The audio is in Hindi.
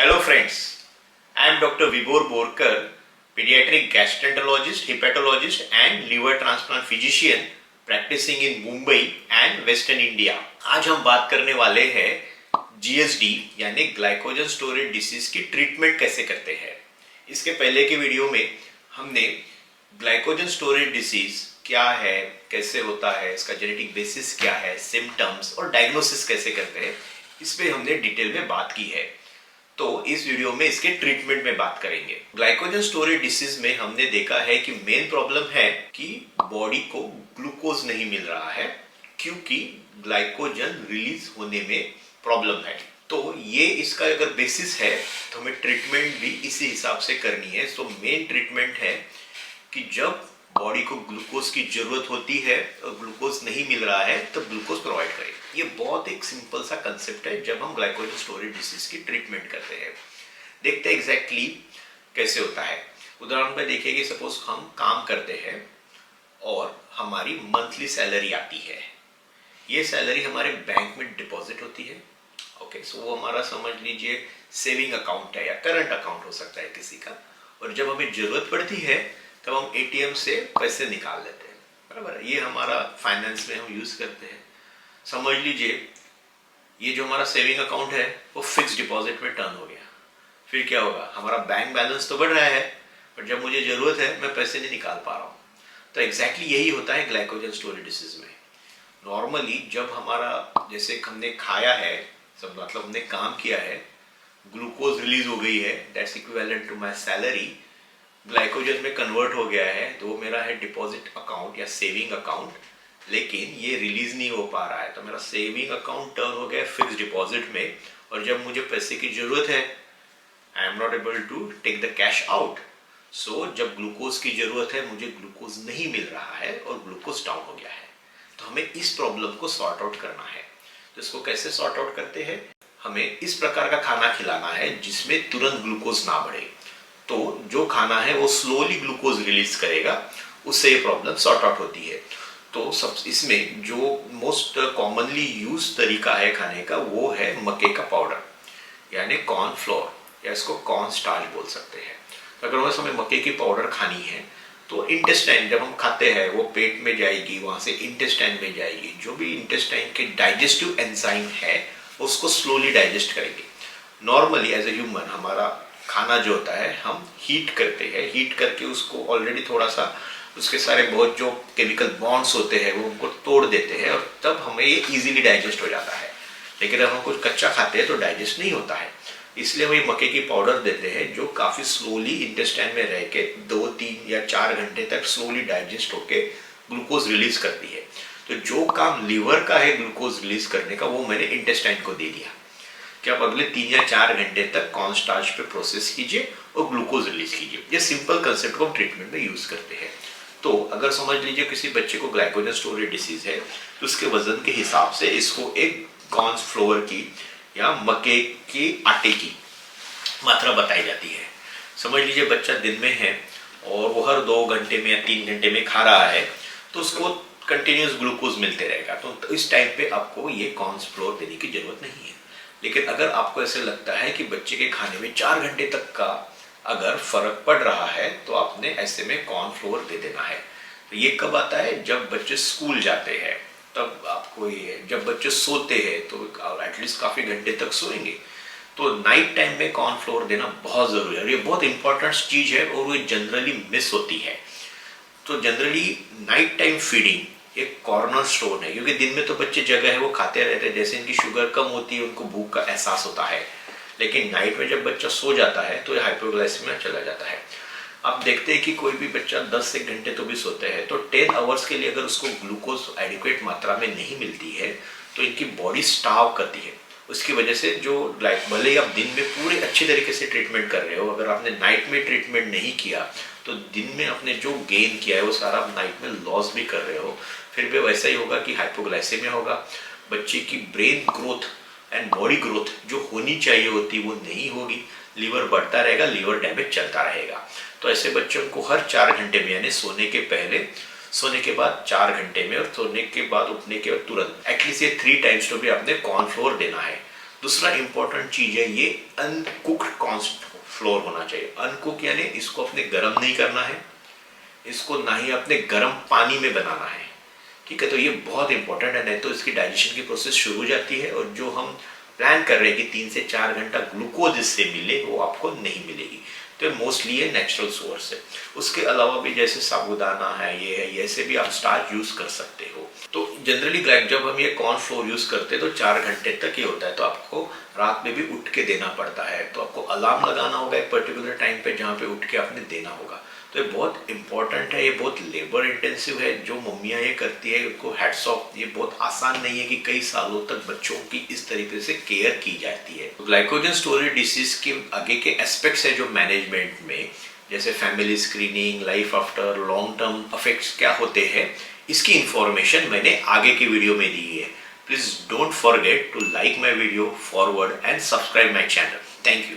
Hello friends, I am Dr. Vibhor Borkar, pediatric gastroenterologist, hepatologist and liver transplant physician practicing in Mumbai and Western India. आज हम बात करने वाले हैं GSD यानी ग्लाइकोजन स्टोरेज डिसीज की ट्रीटमेंट कैसे करते हैं। इसके पहले के वीडियो में हमने ग्लाइकोजन स्टोरेज डिसीज क्या है, कैसे होता है, इसका जेनेटिक बेसिस क्या है, सिम्टम्स और डायग्नोसिस कैसे करते हैं, इस पे हमने डिटेल में बात की है। तो इस वीडियो में इसके ट्रीटमेंट में बात करेंगे। ग्लाइकोजन स्टोरेज डिसीज में हमने देखा है कि मेन प्रॉब्लम है कि बॉडी को ग्लूकोज नहीं मिल रहा है क्योंकि ग्लाइकोजन रिलीज होने में प्रॉब्लम है। तो ये इसका अगर बेसिस है तो हमें ट्रीटमेंट भी इसी हिसाब से करनी है। तो मेन ट्रीटमेंट है कि जब बॉडी को ग्लूकोज की जरूरत होती है और ग्लूकोज नहीं मिल रहा है तब ग्लूकोज प्रोवाइड करें। ये बहुत एक सिंपल सा कंसेप्ट है जब हम ग्लाइकोजन स्टोरेज डिसीज की ट्रीटमेंट करते हैं। देखते हैं एग्जैक्टली कैसे होता है। उदाहरण में देखिए कि सपोज हम काम करते हैं और हमारी मंथली सैलरी आती है। ये सैलरी हमारे बैंक में डिपॉजिट होती है। ओके, सो वो हमारा समझ लीजिए सेविंग अकाउंट है या करंट अकाउंट हो सकता है किसी का। और जब हमें जरूरत पड़ती है तब हम एटीएम से पैसे निकाल लेते हैं, बराबर। ये हमारा फाइनेंस में हम यूज करते हैं। समझ लीजिए ये जो हमारा सेविंग अकाउंट है वो फिक्स डिपॉजिट में टर्न हो गया। फिर क्या होगा, हमारा बैंक बैलेंस तो बढ़ रहा है पर जब मुझे जरूरत है मैं पैसे नहीं निकाल पा रहा हूँ। तो एग्जैक्टली यही होता है ग्लाइकोजन स्टोरेज डिसीज में। नॉर्मली जब हमारा जैसे हमने खाया है, सब मतलब हमने काम किया है, ग्लूकोज रिलीज हो गई है, that's equivalent to my salary, glycogen में कन्वर्ट हो गया है, तो मेरा है डिपॉजिट अकाउंट या सेविंग अकाउंट, लेकिन ये रिलीज नहीं हो पा रहा है। तो मेरा सेविंग अकाउंट टर्न हो गया फिक्स डिपॉजिट में और जब मुझे पैसे की जरूरत है I am not able to take the cash out. So जब ग्लूकोज की जरूरत है मुझे ग्लूकोज नहीं मिल रहा है और ग्लूकोज डाउन हो गया है। तो हमें इस प्रॉब्लम को सॉर्ट आउट करना है। तो इसको कैसे सॉर्ट आउट करते हैं, हमें इस प्रकार का खाना खिलाना है जिसमें तुरंत ग्लूकोज ना बढ़े। तो जो खाना है वो स्लोली ग्लूकोज रिलीज करेगा, उससे ये प्रॉब्लम सॉर्ट आउट होती है। तो सब इसमें जो मोस्ट कॉमनली यूज तरीका है खाने का वो है मक्के का पाउडर यानी कॉर्न फ्लोर या इसको कॉर्न स्टार्च बोल सकते हैं। तो अगर वैसे हमें मक्के की पाउडर खानी है तो इंटेस्टाइन जब हम खाते हैं वो पेट में जाएगी, वहां से इंटेस्टाइन में जाएगी। जो भी इंटेस्टाइन के डाइजेस्टिव एंजाइम है उसको स्लोली डाइजेस्ट करेंगे। नॉर्मली एज ए ह्यूमन हमारा खाना जो होता है हम हीट करते हैं, हीट करके उसको ऑलरेडी थोड़ा सा उसके सारे बहुत जो केमिकल बॉन्ड्स होते हैं वो उनको तोड़ देते हैं और तब हमें ये इजीली डाइजेस्ट हो जाता है। लेकिन अगर हम कुछ कच्चा खाते हैं तो डाइजेस्ट नहीं होता है। इसलिए हम ये मक्के की पाउडर देते हैं जो काफ़ी स्लोली इंटेस्टाइन में रह के 2, 3 या 4 घंटे तक स्लोली डाइजेस्ट होके ग्लूकोज रिलीज करती है। तो जो काम लीवर का है ग्लूकोज रिलीज करने का वो मैंने इंटेस्टाइन को दे दिया कि आप अगले 3 या 4 घंटे तक कॉर्न स्टार्च पे प्रोसेस कीजिए और ग्लूकोज रिलीज कीजिए। ये सिंपल कंसेप्ट को हम ट्रीटमेंट में यूज करते हैं। तो अगर समझ लीजिए किसी बच्चे को ग्लाइकोजन स्टोरेज डिसीज है तो उसके वजन के हिसाब से इसको एक कॉर्न फ्लोर की या मक्के के आटे की मात्रा बताई जाती है। समझ लीजिए बच्चा दिन में है और वो हर 2 घंटे में या 3 घंटे में खा रहा है तो उसको कंटिन्यूस ग्लूकोज मिलते रहेगा। तो इस टाइम पे आपको ये कॉर्न फ्लोर देने की जरूरत नहीं है। लेकिन अगर आपको ऐसे लगता है कि बच्चे के खाने में 4 घंटे तक का अगर फर्क पड़ रहा है तो आपने ऐसे में कॉर्न फ्लोर दे देना है। तो ये कब आता है, जब बच्चे स्कूल जाते हैं तब आपको ये, जब बच्चे सोते हैं तो एटलीस्ट काफी घंटे तक सोएंगे तो नाइट टाइम में कॉर्न फ्लोर देना बहुत जरूरी है। और ये बहुत इंपॉर्टेंट चीज है और वो जनरली मिस होती है। तो जनरली नाइट टाइम फीडिंग एक कॉर्नर स्टोन है क्योंकि दिन में तो बच्चे जगह है वो खाते रहते हैं, जैसे इनकी शुगर कम होती है उनको भूख का एहसास होता है। लेकिन नाइट में जब बच्चा सो जाता है तो ये हाइपोग्लाइसेमिया चला जाता है। आप देखते हैं कि कोई भी बच्चा 10 से घंटे तो भी सोते हैं तो 10 आवर्स के लिए अगर उसको ग्लूकोज एडिक्वेट मात्रा में नहीं मिलती है तो इनकी बॉडी स्टार्व करती है। उसकी वजह से जो भले ही आप दिन में पूरे अच्छे तरीके से ट्रीटमेंट कर रहे हो, अगर आपने नाइट में ट्रीटमेंट नहीं किया तो दिन में आपने जो गेन किया है वो सारा आप नाइट में लॉस भी कर रहे हो। फिर भी वैसा ही होगा कि हाइपोग्लाइसेमिया होगा, बच्चे की brain growth and body growth जो होनी चाहिए होती वो नहीं होगी, लीवर बढ़ता रहेगा, लीवर डैमेज चलता रहेगा। तो ऐसे बच्चों को हर 4 घंटे में यानी सोने के पहले, सोने के बाद 4 घंटे में और सोने के बाद उठने के बाद तुरंत एटलीस्ट ये 3 टाइम्स तो भी आपने कॉर्न फ्लोर देना है। दूसरा इंपॉर्टेंट चीज है ये अनकुक्ड कॉर्न फ्लोर होना चाहिए। अनकुक यानी इसको अपने गर्म नहीं करना है, इसको ना ही अपने गर्म पानी में बनाना है, ठीक है। तो ये बहुत इंपॉर्टेंट है, नहीं तो इसकी डाइजेशन की प्रोसेस शुरू हो जाती है और जो हम प्लान कर रहे हैं कि 3 से 4 घंटा ग्लूकोज इससे मिले वो आपको नहीं मिलेगी। तो मोस्टली ये नेचुरल सोर्स है। उसके अलावा भी जैसे साबूदाना है, ये है, ऐसे भी आप स्टार्च यूज कर सकते हो। तो जनरली जब हम ये कॉर्न फ्लोर यूज करते हैं तो 4 घंटे तक ही होता है, तो आपको रात में भी उठ के देना पड़ता है। तो आपको अलार्म लगाना होगा एक पर्टिकुलर टाइम पे जहाँ पे उठ के आपने देना होगा। तो ये बहुत इंपॉर्टेंट है, ये बहुत लेबर इंटेंसिव है। जो मम्मियाँ ये करती है उनको हैट्स ऑफ। ये बहुत आसान नहीं है कि कई सालों तक बच्चों की इस तरीके से केयर की जाती है। तो ग्लाइकोजन स्टोरेज डिसीज के आगे के एस्पेक्ट्स है जो मैनेजमेंट में, जैसे family screening, life after, long term effects क्या होते हैं, इसकी इंफॉर्मेशन मैंने आगे की वीडियो में दी है। Please don't forget to like my video, forward and subscribe my channel. Thank you.